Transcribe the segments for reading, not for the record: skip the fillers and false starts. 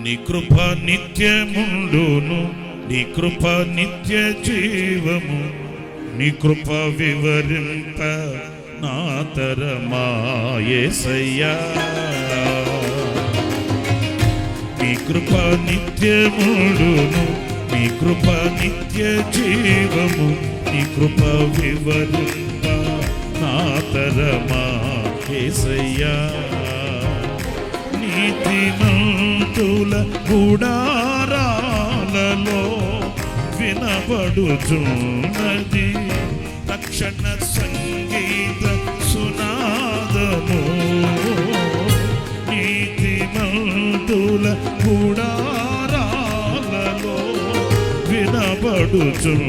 నీ కృప నిత్యముండును, నీ కృప నిత్య జీవము, నీ కృప వివరింప నా తరమా యేసయ్యా. నీ కృప నిత్యముండును, నీ కృప నిత్య జీవము, నీ కృప వివరింప నా తరమా యేసయ్యా. నీతిమంతుల గుడారాలలో వినబడుచున్నది రక్షణ సంగీత సునాదము. నీతిమంతుల గుడారాలలో వినబడుచున్నది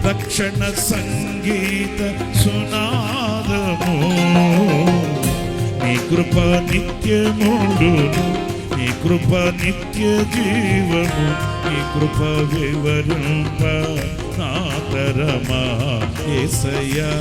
రక్షణ సంగీత సునాదము. నీ కృప నిత్యముండును, నీ కృప నిత్య జీవము, నీ కృప వివరింప నా తరమా యేసయ్యా.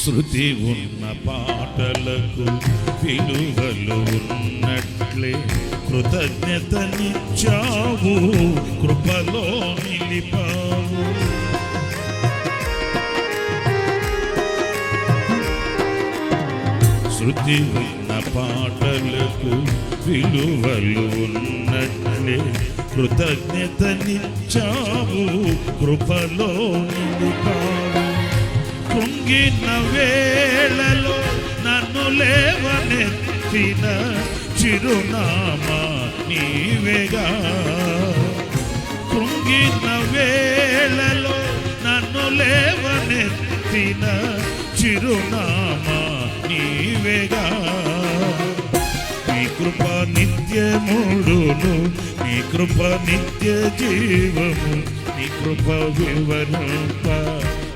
శృతి ఉన్న పాటలకు విలువలు ఉన్నట్లే కృతజ్ఞతనిచ్చావు, కృపలో నిలిపావు. శృతి ఉన్న పాటలకు విలువలు ఉన్నట్లే కృతజ్ఞతనిచ్చావు, కృపలో నిలిపావు. కృంగిన వేళలో నన్ను లేవనెత్తిన చిరునామా నీవేగా. కృంగిన వేళలో నన్ను లేవనెత్తిన చిరునామా నీవేగా. నీ కృప నిత్యముండును, నీ కృప నిత్య జీవము, నీ కృప వివరింప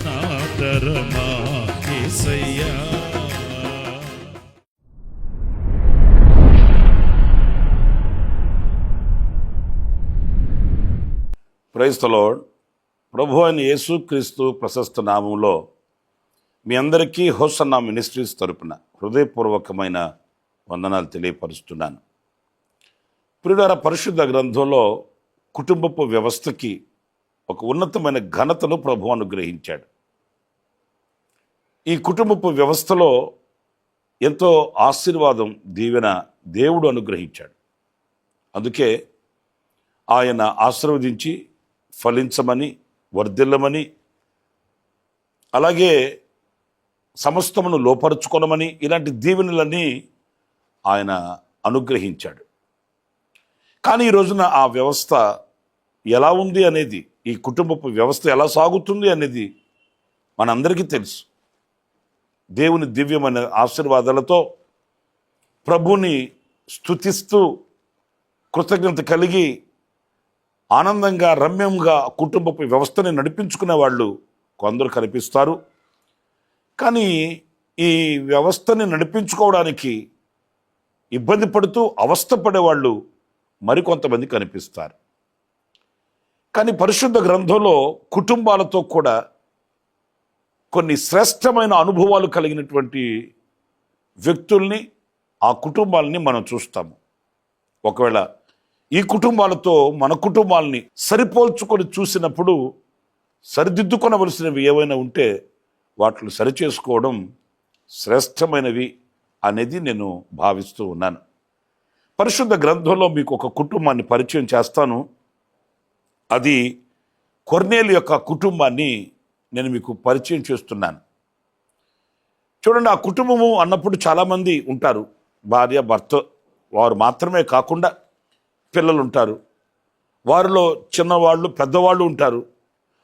నా తరమా యేసయ్యా. Praise the Lord. ప్రభు అయిన యేసుక్రీస్తు ప్రశస్త నామంలో మీ అందరికీ హోసన్నా మినిస్ట్రీస్ తరపున హృదయపూర్వకమైన వందనాలు తెలియపరుస్తున్నాను. ప్రియులారా, పరిశుద్ధ గ్రంథంలో కుటుంబపు వ్యవస్థకి ఒక ఉన్నతమైన ఘనతను ప్రభు అనుగ్రహించాడు. ఈ కుటుంబపు వ్యవస్థలో ఎంతో ఆశీర్వాదం, దీవెన దేవుడు అనుగ్రహించాడు. అందుకే ఆయన ఆశీర్వదించి ఫలించమని, వర్ధిల్లమని, అలాగే సమస్తమును లోపరుచుకొనమని, ఇలాంటి దీవెనలన్నీ ఆయన అనుగ్రహించాడు. కానీ ఈ రోజున ఆ వ్యవస్థ ఎలా ఉంది అనేది, ఈ కుటుంబపు వ్యవస్థ ఎలా సాగుతుంది అనేది మనందరికీ తెలుసు. దేవుని దివ్యమైన ఆశీర్వాదాలతో ప్రభుని స్తుతిస్తూ కృతజ్ఞత కలిగి ఆనందంగా, రమ్యంగా కుటుంబపు వ్యవస్థని నడిపించుకునే వాళ్ళు కొందరు కనిపిస్తారు. కానీ ఈ వ్యవస్థని నడిపించుకోవడానికి ఇబ్బంది పడుతూ అవస్థపడేవాళ్ళు మరికొంతమంది కనిపిస్తారు. కానీ పరిశుద్ధ గ్రంథంలో కుటుంబాలతో కూడా కొన్ని శ్రేష్టమైన అనుభవాలు కలిగినటువంటి వ్యక్తుల్ని, ఆ కుటుంబాలని మనం చూస్తాము. ఒకవేళ ఈ కుటుంబాలతో మన కుటుంబాలని సరిపోల్చుకొని చూసినప్పుడు సరిదిద్దుకొనవలసినవి ఏవైనా ఉంటే వాటిని సరిచేసుకోవడం శ్రేష్టమైనవి అనేది నేను భావిస్తూ ఉన్నాను. పరిశుద్ధ గ్రంథంలో మీకు ఒక కుటుంబాన్ని పరిచయం చేస్తాను. అది కొర్నేలు యొక్క కుటుంబాన్ని నేను మీకు పరిచయం చేస్తున్నాను. చూడండి, ఆ కుటుంబము అన్నప్పుడు చాలామంది ఉంటారు. భార్య, భర్త వారు మాత్రమే కాకుండా పిల్లలు ఉంటారు, వారిలో చిన్నవాళ్ళు, పెద్దవాళ్ళు ఉంటారు.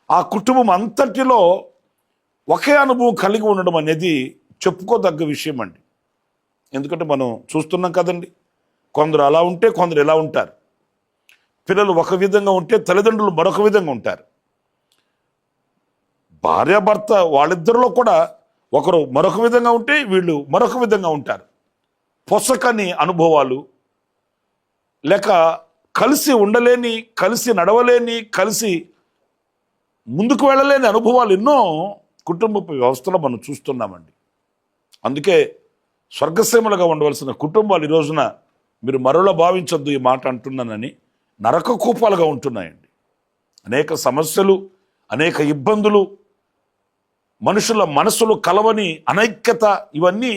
ఆ కుటుంబం అంతటిలో ఒకే అనుభవం కలిగి ఉండడం అనేది చెప్పుకోదగ్గ విషయం అండి. ఎందుకంటే మనం చూస్తున్నాం కదండి, కొందరు అలా ఉంటే కొందరు ఎలా ఉంటారు. పిల్లలు ఒక విధంగా ఉంటే తల్లిదండ్రులు మరొక విధంగా ఉంటారు. భార్యాభర్త వాళ్ళిద్దరిలో కూడా ఒకరు మరొక విధంగా ఉంటే వీళ్ళు మరొక విధంగా ఉంటారు. పొసకని అనుభవాలు, లేక కలిసి ఉండలేని, కలిసి నడవలేని, కలిసి ముందుకు వెళ్ళలేని అనుభవాలు ఎన్నో కుటుంబ వ్యవస్థలో మనం చూస్తున్నామండి. అందుకే స్వర్గసీమలుగా ఉండవలసిన కుటుంబాలు ఈ రోజున మీరు మరోలా భావించొద్దు ఈ మాట అంటున్నానని, నరక కూపాలుగా ఉంటున్నాయండి. అనేక సమస్యలు, అనేక ఇబ్బందులు, మనుషుల మనసులు కలవని అనైక్యత, ఇవన్నీ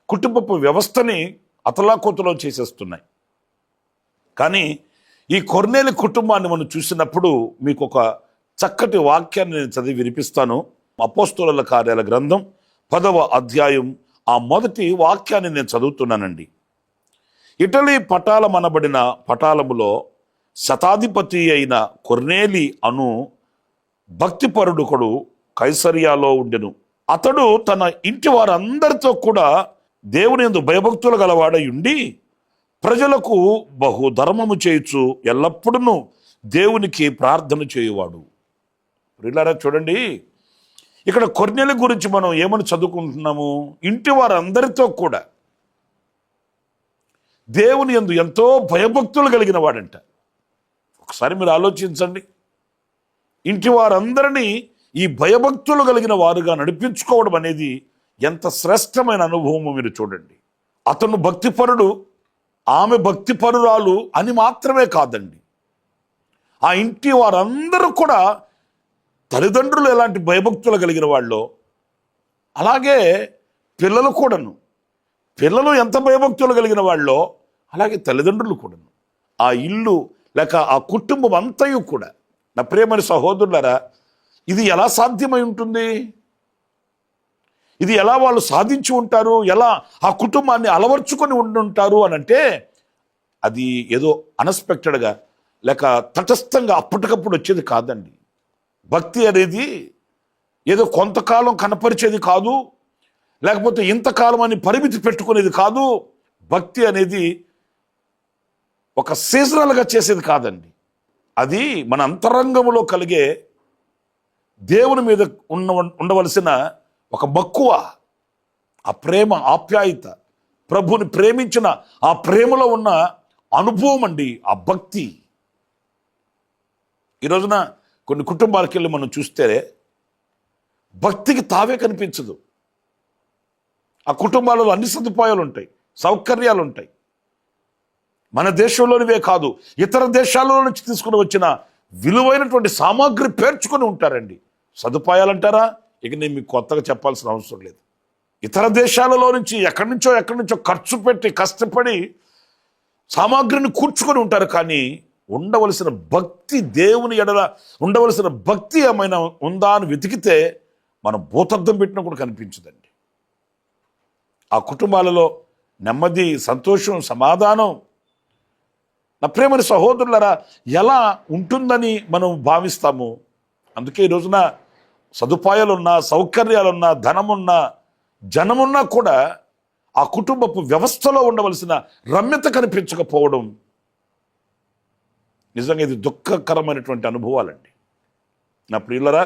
కుటుంబపు వ్యవస్థని అతలాకుతలం చేసేస్తున్నాయి. కానీ ఈ కొర్నేలి కుటుంబాన్ని మనం చూసినప్పుడు మీకు ఒక చక్కటి వాక్యాన్ని నేను చదివి వినిపిస్తాను. అపోస్తలుల కార్యాల గ్రంథం 10వ అధ్యాయం ఆ మొదటి వాక్యాన్ని నేను చదువుతున్నానండి. ఇటలీ పటాలమనబడిన పటాలములో శతాధిపతి అయిన కొర్నేలి అను భక్తిపరుడుకుడు కైసరియాలో ఉండెను. అతడు తన ఇంటి వారందరితో కూడా దేవుని యందు భయభక్తులు గలవాడై ఉండి ప్రజలకు బహుధర్మము చేయుచు ఎల్లప్పుడూ దేవునికి ప్రార్థన చేయువాడు. ప్రియులారా చూడండి, ఇక్కడ కొర్నేలి గురించి మనం ఏమని చదువుకుంటున్నాము? ఇంటి వారందరితో కూడా దేవుని యందు ఎంతో భయభక్తులు కలిగిన వాడంట. ఒకసారి మీరు ఆలోచించండి, ఇంటి వారందరినీ ఈ భయభక్తులు కలిగిన వారుగా నడిపించుకోవడం అనేది ఎంత శ్రేష్టమైన అనుభవమో మీరు చూడండి. అతను భక్తిపరుడు, ఆమె భక్తిపరురాలు అని మాత్రమే కాదండి, ఆ ఇంటి వారందరూ కూడా తల్లిదండ్రులు ఎలాంటి భయభక్తులు కలిగిన వాళ్ళు, అలాగే పిల్లలు కూడాను. పిల్లలు ఎంత భయభక్తులు కలిగిన వాళ్ళో అలాగే తల్లిదండ్రులు కూడాను. ఆ ఇల్లు లేక ఆ కుటుంబం అంతయు కూడా. నా ప్రియమైన సహోదరులారా, ఇది ఎలా సాధ్యమై ఉంటుంది? ఇది ఎలా వాళ్ళు సాధించి ఉంటారు? ఎలా ఆ కుటుంబాన్ని అలవర్చుకొని ఉండుంటారు అని అంటే, అది ఏదో అన్ఎక్స్పెక్టెడ్గా లేక తటస్థంగా అప్పటికప్పుడు వచ్చేది కాదండి. భక్తి అనేది ఏదో కొంతకాలం కనపరిచేది కాదు, లేకపోతే ఇంతకాలం అని పరిమితి పెట్టుకునేది కాదు. భక్తి అనేది ఒక సీజనల్గా చేసేది కాదండి. అది మన అంతరంగంలో కలిగే దేవుని మీద ఉండవలసిన ఒక మక్కువ, ఆ ప్రేమ, ఆప్యాయత, ప్రభుని ప్రేమించిన ఆ ప్రేమలో ఉన్న అనుభవం అండి ఆ భక్తి. ఈ రోజున కొన్ని కుటుంబాలకు వెళ్ళి మనం చూస్తే భక్తికి తావే కనిపించదు. ఆ కుటుంబాలలో అన్ని సదుపాయాలు ఉంటాయి, సౌకర్యాలు ఉంటాయి. మన దేశంలోనివే కాదు, ఇతర దేశాలలో నుంచి తీసుకుని వచ్చిన విలువైనటువంటి సామాగ్రి పేర్చుకొని ఉంటారండి. సదుపాయాలు అంటారా? ఇక నేను మీకు కొత్తగా చెప్పాల్సిన అవసరం లేదు. ఇతర దేశాలలో నుంచి ఎక్కడి నుంచో ఖర్చు పెట్టి కష్టపడి సామాగ్రిని కూర్చుకొని ఉంటారు. కానీ ఉండవలసిన భక్తి, దేవుని ఎడల ఉండవలసిన భక్తి ఏమైనా ఉందా అని వెతికితే మనం భూతద్దం పెట్టినా కూడా కనిపించదండి. ఆ కుటుంబాలలో నెమ్మది, సంతోషం, సమాధానం, నా ప్రేమని సహోదరులరా, ఎలా ఉంటుందని మనం భావిస్తాము. అందుకే ఈ రోజున సదుపాయాలున్నా, సౌకర్యాలున్నా, ధనమున్నా, జనమున్నా కూడా ఆ కుటుంబపు వ్యవస్థలో ఉండవలసిన రమ్యత కనిపించకపోవడం నిజంగా ఇది దుఃఖకరమైనటువంటి అనుభవాలండి. నా ప్రియులరా,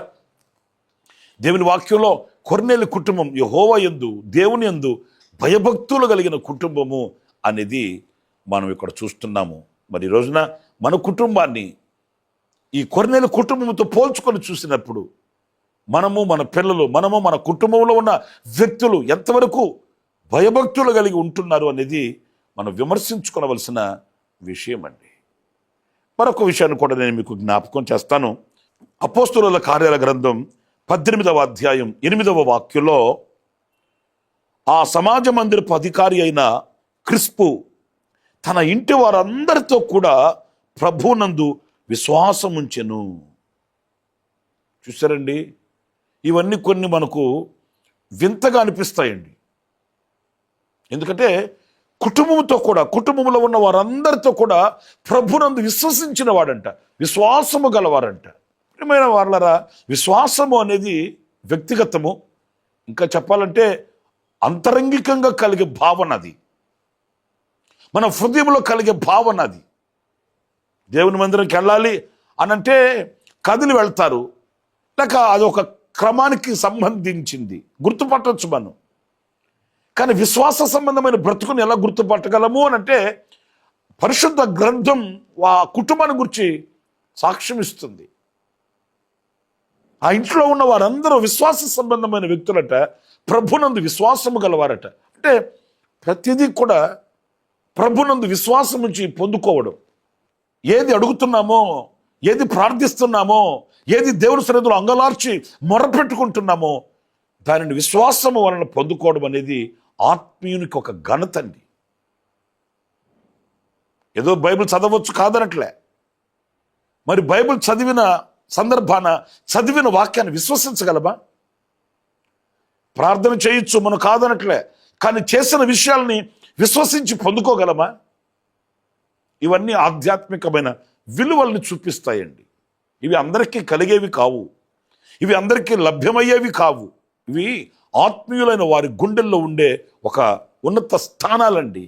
దేవుని వాక్యంలో కొర్నేలి కుటుంబం యెహోవా యందు, దేవుని యందు భయభక్తులు కలిగిన కుటుంబము అనేది మనం ఇక్కడ చూస్తున్నాము. మరి ఈ రోజున మన కుటుంబాన్ని ఈ కొర్నేలి కుటుంబంతో పోల్చుకొని చూసినప్పుడు మనము, మన పిల్లలు, మనము, మన కుటుంబంలో ఉన్న వ్యక్తులు ఎంతవరకు భయభక్తులు కలిగి ఉంటున్నారు అనేది మనం విమర్శించుకోవలసిన విషయం అండి. మరొక విషయాన్ని కూడా నేను మీకు జ్ఞాపకం చేస్తాను. అపోస్తలుల కార్యాల గ్రంథం 18వ అధ్యాయం 8వ వాక్యంలో ఆ సమాజ మందిరపు అధికారి అయిన క్రిస్పు తన ఇంటి వారందరితో కూడా ప్రభువునందు విశ్వాసం ఉంచెను. చూసారండి, ఇవన్నీ కొన్ని మనకు వింతగా అనిపిస్తాయండి. ఎందుకంటే కుటుంబంతో కూడా, కుటుంబంలో ఉన్న వారందరితో కూడా ప్రభునందు విశ్వసించిన వాడంట, విశ్వాసము గలవారంట. ప్రియమైన వారలారా, విశ్వాసము అనేది వ్యక్తిగతము, ఇంకా చెప్పాలంటే అంతరంగికంగా కలిగే భావన. అది మన హృదయంలో కలిగే భావన అది. దేవుని మందిరంకి వెళ్ళాలి అనంటే కదిలి వెళ్తారు, లేక అది ఒక క్రమానికి సంబంధించింది, గుర్తుపట్టవచ్చు మనం. కానీ విశ్వాస సంబంధమైన బ్రతుకుని ఎలా గుర్తుపట్టగలము అనంటే పరిశుద్ధ గ్రంథం ఆ కుటుంబాన్ని గురించి సాక్ష్యం ఇస్తుంది. ఆ ఇంట్లో ఉన్న వారందరూ విశ్వాస సంబంధమైన వ్యక్తులట, ప్రభునందు విశ్వాసము గలవారట. అంటే ప్రతిదీ కూడా ప్రభునందు విశ్వాసం నుంచి పొందుకోవడం. ఏది అడుగుతున్నామో, ఏది ప్రార్థిస్తున్నామో, ఏది దేవుని సన్నిధిలో అంగలార్చి మొరపెట్టుకుంటున్నామో దానిని విశ్వాసము వలన పొందుకోవడం అనేది ఆత్మీయునికి ఒక ఘనత అండి. ఏదో బైబిల్ చదవచ్చు కాదనట్లే, మరి బైబిల్ చదివిన సందర్భాన చదివిన వాక్యాన్ని విశ్వసించగలమా? ప్రార్థన చేయొచ్చు మనం కాదనట్లే, కానీ చేసిన విషయాల్ని విశ్వసించి పొందుకోగలమా? ఇవన్నీ ఆధ్యాత్మికమైన విలువల్ని చూపిస్తాయండి. ఇవి అందరికీ కలిగేవి కావు, ఇవి అందరికీ లభ్యమయ్యేవి కావు. ఇవి ఆత్మీయులైన వారి గుండెల్లో ఉండే ఒక ఉన్నత స్థానాలండి.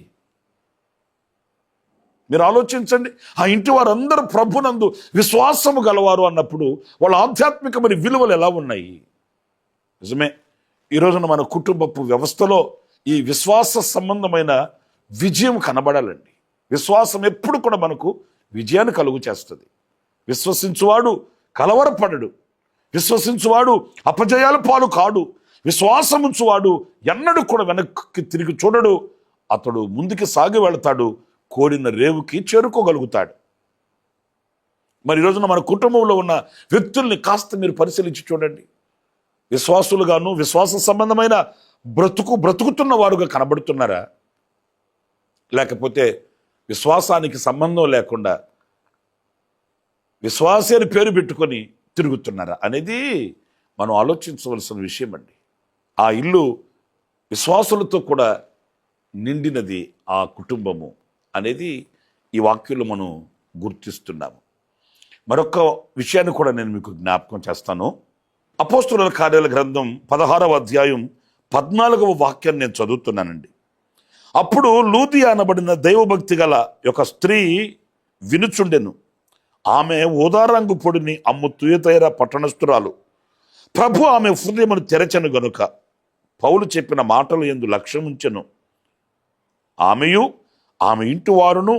మీరు ఆలోచించండి, ఆ ఇంటి వారందరూ ప్రభునందు విశ్వాసము గలవారు అన్నప్పుడు వాళ్ళ ఆధ్యాత్మికమైన విలువలు ఎలా ఉన్నాయి? నిజమే, ఈ రోజున మన కుటుంబపు వ్యవస్థలో ఈ విశ్వాస సంబంధమైన విజయం కనబడాలండి. విశ్వాసం ఎప్పుడు కూడా మనకు విజయాన్ని కలుగు చేస్తుంది. విశ్వసించువాడు కలవరపడడు, విశ్వసించువాడు అపజయాల పాలు కాడు, విశ్వాసముంచువాడు ఎన్నడూ కూడా వెనక్కి తిరిగి చూడడు, అతడు ముందుకు సాగి వెళతాడు, కోరిన రేవుకి చేరుకోగలుగుతాడు. మరి ఈరోజున మన కుటుంబంలో ఉన్న వ్యక్తుల్ని కాస్త మీరు పరిశీలించి చూడండి. విశ్వాసులుగాను విశ్వాస సంబంధమైన బ్రతుకుతున్న వారుగా కనబడుతున్నారా, లేకపోతే విశ్వాసానికి సంబంధం లేకుండా విశ్వాసే అని పేరు పెట్టుకొని తిరుగుతున్నారా అనేది మనం ఆలోచించవలసిన విషయం అండి. ఆ ఇల్లు విశ్వాసులతో కూడా నిండినది ఆ కుటుంబము అనేది ఈ వాక్యంలో మనం గుర్తిస్తున్నాము. మరొక విషయాన్ని కూడా నేను మీకు జ్ఞాపకం చేస్తాను. అపోస్తుల కార్యాల గ్రంథం 16వ అధ్యాయం 14వ వాక్యాన్ని నేను చదువుతున్నానండి. అప్పుడు లూదియా అనబడిన దైవభక్తి గల ఒక స్త్రీ వినుచుండెను. ఆమె ఊదారంగు పొడిని అమ్ము తుయతైర పట్టణస్థురాలు. ప్రభు ఆమె హృదయమును తెరచెను గనుక పౌలు చెప్పిన మాటలు యందు లక్ష్యముంచెను. ఆమెయు ఆమె ఇంటి వారును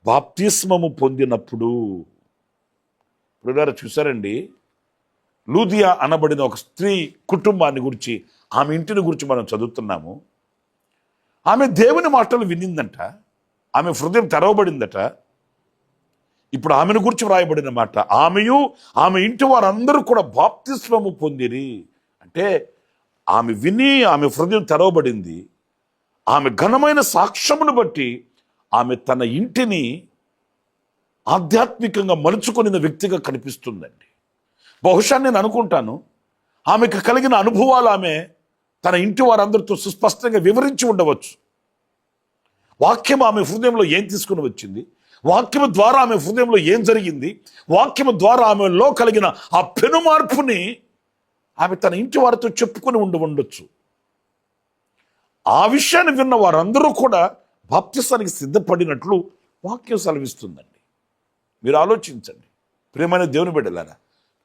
బాప్తిస్మము పొందినప్పుడు. ఇప్పుడు చూసారండి, లూదియా అనబడిన ఒక స్త్రీ కుటుంబాన్ని గురించి, ఆమె ఇంటిని గురించి మనం చదువుతున్నాము. ఆమె దేవుని మాటలు వినిందంట, ఆమె హృదయం తెరవబడిందట. ఇప్పుడు ఆమెను గురించి వ్రాయబడిన మాట, ఆమెయు ఆమె ఇంటి వారందరూ కూడా బాప్తిస్మము పొందిరి. అంటే ఆమె విని ఆమె హృదయం తెరవబడింది. ఆమె ఘనమైన సాక్ష్యమును బట్టి ఆమె తన ఇంటిని ఆధ్యాత్మికంగా మలుచుకున్న వ్యక్తిగా కనిపిస్తుందండి. బహుశా నేను అనుకుంటాను, ఆమెకు కలిగిన అనుభవాలు ఆమె తన ఇంటి వారందరితో సుస్పష్టంగా వివరించి ఉండవచ్చు. వాక్యం ఆమె హృదయంలో ఏం తీసుకుని వచ్చింది, వాక్యము ద్వారా ఆమె హృదయంలో ఏం జరిగింది, వాక్యము ద్వారా ఆమెలో కలిగిన ఆ పెను మార్పుని ఆమె తన ఇంటి వారితో చెప్పుకొని ఉండవచ్చు. ఆ విషయాన్ని విన్న వారందరూ కూడా బాప్తిసానికి సిద్ధపడినట్లు వాక్యం సెలవిస్తుందండి. మీరు ఆలోచించండి ప్రియమైన దేవుని బిడ్డలారా,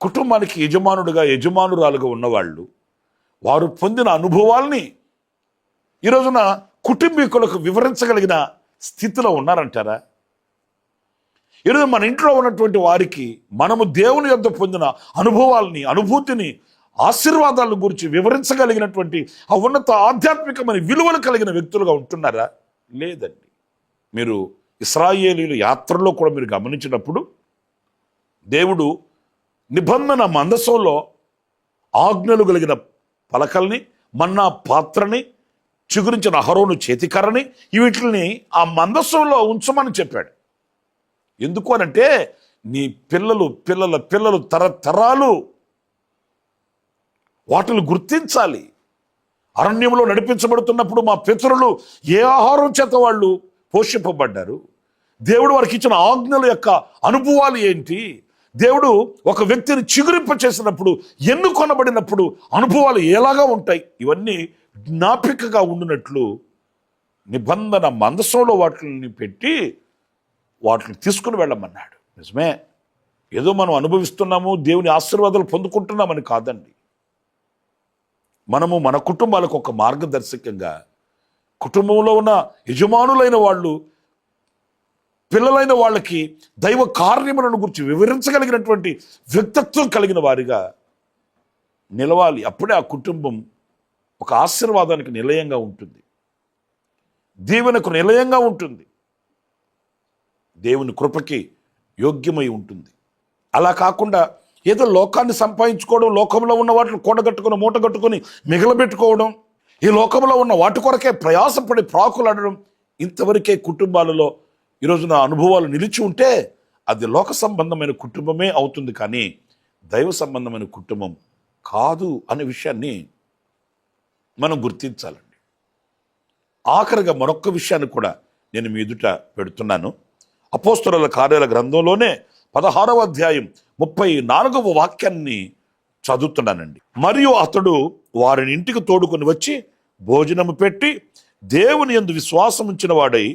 కుటుంబానికి యజమానురాలుగా ఉన్నవాళ్ళు వారు పొందిన అనుభవాల్ని ఈరోజున కుటుంబీకులకు వివరించగలిగిన స్థితిలో ఉన్నారంటారా? ఈరోజు మన ఇంట్లో ఉన్నటువంటి వారికి మనము దేవుని యొద్ద పొందిన అనుభవాల్ని, అనుభూతిని, ఆశీర్వాదాల గురించి వివరించగలిగినటువంటి ఆ ఉన్నత ఆధ్యాత్మికమైన విలువలు కలిగిన వ్యక్తులుగా ఉంటున్నారా? లేదండి. మీరు ఇశ్రాయేలీయుల యాత్రలో కూడా మీరు గమనించినప్పుడు దేవుడు నిబంధన మందసంలో ఆజ్ఞలు కలిగిన పలకల్ని, మన్నా పాత్రని, చిగురించిన అహరోను చేతికర్రని వీటిని ఆ మందసంలో ఉంచమని చెప్పాడు. ఎందుకు అనంటే నీ పిల్లల పిల్లలు తరతరాలు వాటిని గుర్తించాలి. అరణ్యంలో నడిపించబడుతున్నప్పుడు మా పితరులు ఏ ఆహారం చేత వాళ్ళు పోషింపబడ్డారు, దేవుడు వారికి ఇచ్చిన ఆజ్ఞల యొక్క అనుభవాలు ఏంటి, దేవుడు ఒక వ్యక్తిని చిగురింప చేసినప్పుడు, ఎన్నుకొనబడినప్పుడు అనుభవాలు ఎలాగా ఉంటాయి, ఇవన్నీ జ్ఞాపికగా ఉండినట్లు నిబంధన మందసంలో వాటిని పెట్టి వాటిని తీసుకుని వెళ్ళమన్నాడు. నిజమే, ఏదో మనం అనుభవిస్తున్నాము, దేవుని ఆశీర్వాదాలు పొందుకుంటున్నామని కాదండి. మనము మన కుటుంబాలకు ఒక మార్గదర్శకంగా, కుటుంబంలో ఉన్న యజమానులైన వాళ్ళు పిల్లలైన వాళ్ళకి దైవ కార్యములను గురించి వివరించగలిగినటువంటి వ్యక్తిత్వం కలిగిన వారిగా నిలవాలి. అప్పుడే ఆ కుటుంబం ఒక ఆశీర్వాదానికి నిలయంగా ఉంటుంది, దీవెనకు నిలయంగా ఉంటుంది, దేవుని కృపకి యోగ్యమై ఉంటుంది. అలా కాకుండా ఏదో లోకాన్ని సంపాదించుకోవడం, లోకంలో ఉన్న వాటిని కూడగట్టుకొని మూటగట్టుకొని మిగలబెట్టుకోవడం, ఈ లోకంలో ఉన్న వాటి కొరకే ప్రయాసపడి ప్రాకులాడడం, ఇంతవరకే కుటుంబాలలో ఈరోజు నా అనుభవాలు నిలిచి ఉంటే అది లోక సంబంధమైన కుటుంబమే అవుతుంది, కానీ దైవ సంబంధమైన కుటుంబం కాదు అనే విషయాన్ని మనం గుర్తించాలండి. ఆఖరిగా మరొక్క విషయాన్ని కూడా నేను మీ ఎదుట పెడుతున్నాను. అపోస్తలుల కార్యాల గ్రంథంలోనే 16వ అధ్యాయం 34వ వాక్యాన్ని చదువుతున్నానండి. మరియు అతడు వారిని ఇంటికి తోడుకొని వచ్చి భోజనము పెట్టి దేవుని యందు విశ్వాసం ఉంచిన వాడై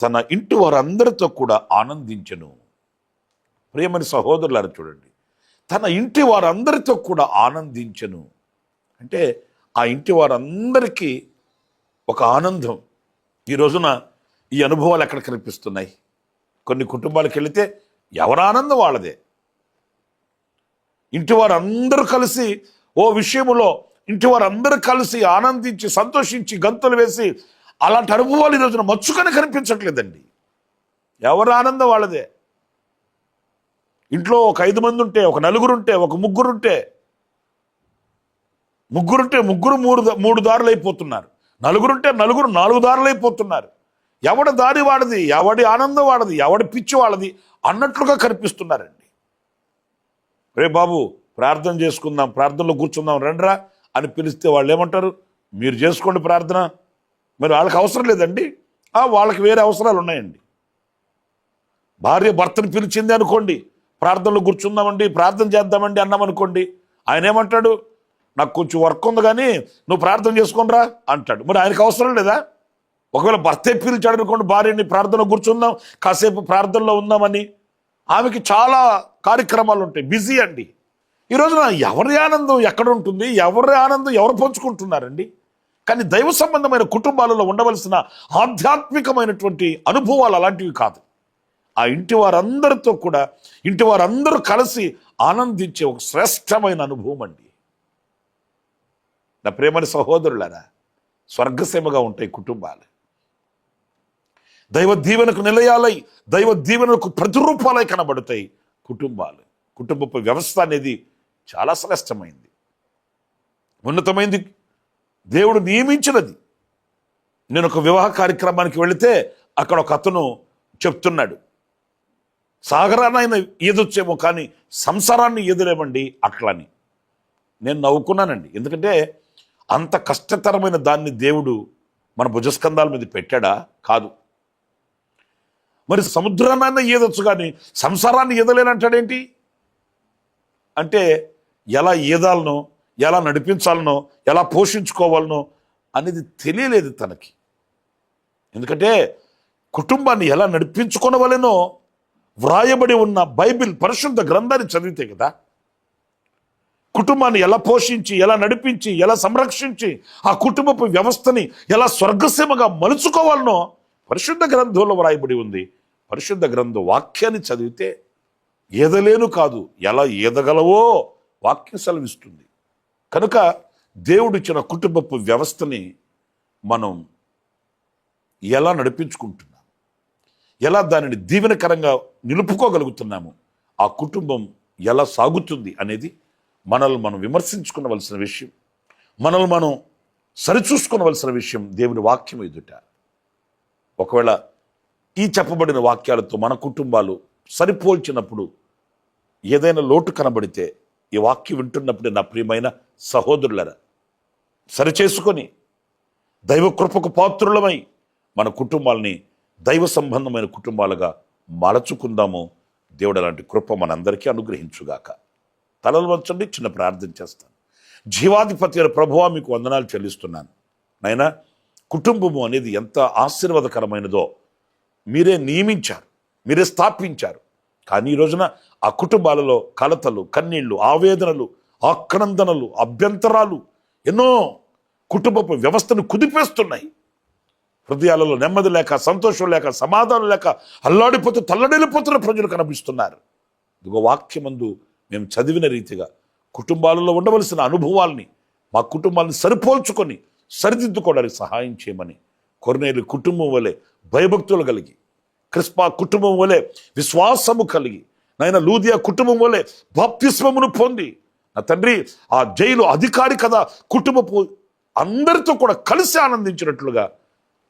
తన ఇంటి వారందరితో కూడా ఆనందించెను. ప్రియమని సహోదరులారా చూడండి, తన ఇంటి వారందరితో కూడా ఆనందించెను అంటే ఆ ఇంటి వారందరికీ ఒక ఆనందం. ఈ రోజున ఈ అనుభవాలు ఎక్కడ కనిపిస్తున్నాయి? కొన్ని కుటుంబాలకు వెళితే ఎవరి ఆనందం వాళ్ళదే. ఇంటి వారందరూ కలిసి ఓ విషయంలో ఇంటి వారందరూ కలిసి ఆనందించి సంతోషించి గంతులు వేసి అలాంటి అనుభవాలు ఈ రోజున మచ్చుకొని కనిపించట్లేదండి. ఎవరి ఆనందం వాళ్ళదే. ఇంట్లో ఒక 5 మంది ఉంటే, ఒక 4 ఉంటే, ఒక 3 ఉంటే, ముగ్గురు మూడు దారులు అయిపోతున్నారు. 4 ఉంటే 4 దారులు అయిపోతున్నారు. ఎవడి దారి వాడది, ఎవడి ఆనందం వాడది, ఎవడి పిచ్చి వాళ్ళది అన్నట్లుగా కనిపిస్తున్నారండి. రే బాబు ప్రార్థన చేసుకుందాం, ప్రార్థనలో కూర్చుందాం రండ్రా అని పిలిస్తే వాళ్ళు ఏమంటారు? మీరు చేసుకోండి ప్రార్థన. మరి వాళ్ళకి అవసరం లేదండి, వాళ్ళకి వేరే అవసరాలు ఉన్నాయండి. భార్య భర్తను పిలిచింది అనుకోండి, ప్రార్థనలో కూర్చుందామండి, ప్రార్థన చేద్దామండి అన్నామనుకోండి, ఆయన ఏమంటాడు? నాకు కొంచెం వర్క్ ఉంది కానీ నువ్వు ప్రార్థన చేసుకోనరా అంటాడు. మరి ఆయనకు అవసరం లేదా? ఒకవేళ భర్తే పిలిచాడు అనుకోండి భార్యని, ప్రార్థనలో కూర్చుందాం, కాసేపు ప్రార్థనలో ఉందామని, ఆమెకి చాలా కార్యక్రమాలు ఉంటాయి, బిజీ అండి. ఈ రోజున ఎవరి ఆనందం ఎక్కడ ఉంటుంది? ఎవరి ఆనందం ఎవరు పంచుకుంటున్నారండి? కానీ దైవ సంబంధమైన కుటుంబాలలో ఉండవలసిన ఆధ్యాత్మికమైనటువంటి అనుభవాలు అలాంటివి కాదు. ఆ ఇంటి వారందరితో కూడా ఇంటి వారందరూ కలిసి ఆనందించే ఒక శ్రేష్టమైన అనుభవం అండి. నా ప్రేమని సహోదరులారా, స్వర్గసీమగా ఉంటాయి కుటుంబాలు. దైవ దీవెనకు నిలయాలై, దైవ దీవెనకు ప్రతిరూపాలై కనబడతాయి కుటుంబాలు. కుటుంబపు వ్యవస్థ అనేది చాలా శ్రేష్టమైంది, ఉన్నతమైంది, దేవుడు నియమించినది. నేను ఒక వివాహ కార్యక్రమానికి వెళితే అక్కడ ఒక అతను చెప్తున్నాడు, సాగరానైనా ఈదొచ్చేమో కానీ సంసారాన్ని ఈదలేమండి అట్లని. నేను నవ్వుకున్నానండి. ఎందుకంటే అంత కష్టతరమైన దాన్ని దేవుడు మన భుజస్కంధాల మీద పెట్టాడా? కాదు. మరి సముద్రాన్ని ఈదొచ్చు కానీ సంసారాన్ని ఈదలేనంటాడేంటి? అంటే ఎలా ఈదాలనో, ఎలా నడిపించాలనో, ఎలా పోషించుకోవాలనో అనేది తెలియలేదు తనకి. ఎందుకంటే కుటుంబాన్ని ఎలా నడిపించుకోనవలెనో వ్రాయబడి ఉన్న బైబిల్ పరిశుద్ధ గ్రంథాన్ని చదివితే కదా, కుటుంబాన్ని ఎలా పోషించి, ఎలా నడిపించి, ఎలా సంరక్షించి, ఆ కుటుంబపు వ్యవస్థని ఎలా స్వర్గసీమగా మలుచుకోవాలనో పరిశుద్ధ గ్రంథంలో వ్రాయబడి ఉంది. పరిశుద్ధ గ్రంథ వాక్యాన్ని చదివితే ఈదలేను కాదు, ఎలా ఈదగలవో వాక్యం సెలవిస్తుంది. కనుక దేవుడిచ్చిన కుటుంబపు వ్యవస్థని మనం ఎలా నడిపించుకుంటున్నాం, ఎలా దానిని దీవెనకరంగా నిలుపుకోగలుగుతున్నాము, ఆ కుటుంబం ఎలా సాగుతుంది అనేది మనల్ని మనం విమర్శించుకోవలసిన విషయం, మనల్ని మనం సరిచూసుకోవలసిన విషయం దేవుని వాక్యం ఎదుట. ఒకవేళ ఈ చెప్పబడిన వాక్యాలతో మన కుటుంబాలు సరిపోల్చినప్పుడు ఏదైనా లోటు కనబడితే ఈ వాక్యం వింటున్నప్పుడే నా ప్రియమైన సహోదరులరా సరిచేసుకొని దైవ కృపకు పాత్రులమై మన కుటుంబాలని దైవ సంబంధమైన కుటుంబాలుగా మలచుకుందాము. దేవుడు అలాంటి కృప మనందరికీ అనుగ్రహించుగాక. తలలు వంచండి, చిన్న ప్రార్థన చేస్తాను. జీవాధిపతి అయిన ప్రభువా, మీకు వందనాలు చెల్లిస్తున్నాను. నాయనా, కుటుంబము అనేది ఎంత ఆశీర్వాదకరమైనదో మీరే నియమించారు, మీరే స్థాపించారు. కానీ ఈ రోజున ఆ కుటుంబాలలో కలతలు, కన్నీళ్లు, ఆవేదనలు, ఆక్రందనలు, అభ్యంతరాలు ఎన్నో కుటుంబపు వ్యవస్థను కుదిపేస్తున్నాయి. హృదయాలలో నెమ్మది లేక, సంతోషం లేక, సమాధానం లేక అల్లాడిపోతూ తల్లడిల్లిపోతున్న ప్రజలు కనిపిస్తున్నారు. ఇదిగో వాక్యమందు మేము చదివిన రీతిగా కుటుంబాలలో ఉండవలసిన అనుభవాల్ని మా కుటుంబాలను సరిపోల్చుకొని సరిదిద్దుకోవడానికి సహాయం చేయమని, కొర్నేలు కుటుంబం వలె భయభక్తులు కలిగి, క్రిస్పా కుటుంబం వలె విశ్వాసము కలిగి, నాయన లూదియా కుటుంబం వలె బాప్తిస్మమును పొంది, నా తండ్రి ఆ జైలు అధికారి కదా కుటుంబపు అందరితో కూడా కలిసి ఆనందించినట్లుగా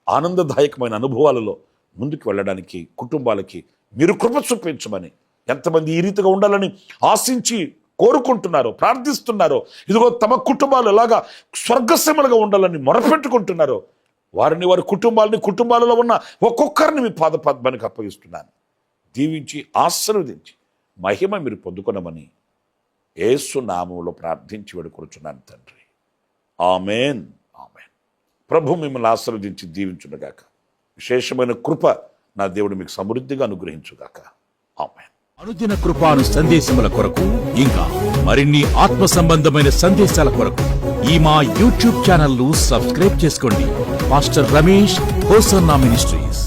ఆనందదాయకమైన అనుభవాలలో ముందుకు వెళ్ళడానికి కుటుంబాలకి మీరు కృప చూపించమని, ఎంతమంది ఈ రీతిగా ఉండాలని ఆశించి కోరుకుంటున్నారో, ప్రార్థిస్తున్నారో, ఇదిగో తమ కుటుంబాలు ఎలాగా స్వర్గసీమలుగా ఉండాలని మొరపెట్టుకుంటున్నారో వారిని, వారి కుటుంబాలలో ఉన్న ఒక్కొక్కరిని మీ పాదపద్మానికి అప్పగిస్తున్నాను. దీవించి ఆశీర్వదించి మహిమ మీరు పొందుకొనమని యేసు నామములో ప్రార్థించి వేడుకొనుచున్నాను తండ్రి. ఆమేన్, ఆమేన్. ప్రభు మిమ్మల్ని ఆశీర్వదించి దీవించునుగాక. విశేషమైన కృప నా దేవుడు మీకు సమృద్ధిగా అనుగ్రహించుగాక. ఆమేన్. అనుదిన కృపాను సందేశముల కొరకు, ఇంకా మరిన్ని ఆత్మ సంబంధమైన సందేశాల కొరకు ఈ మా యూట్యూబ్ ఛానల్ ను సబ్స్క్రైబ్ చేసుకోండి. Pastor Ramesh hosanna ministries.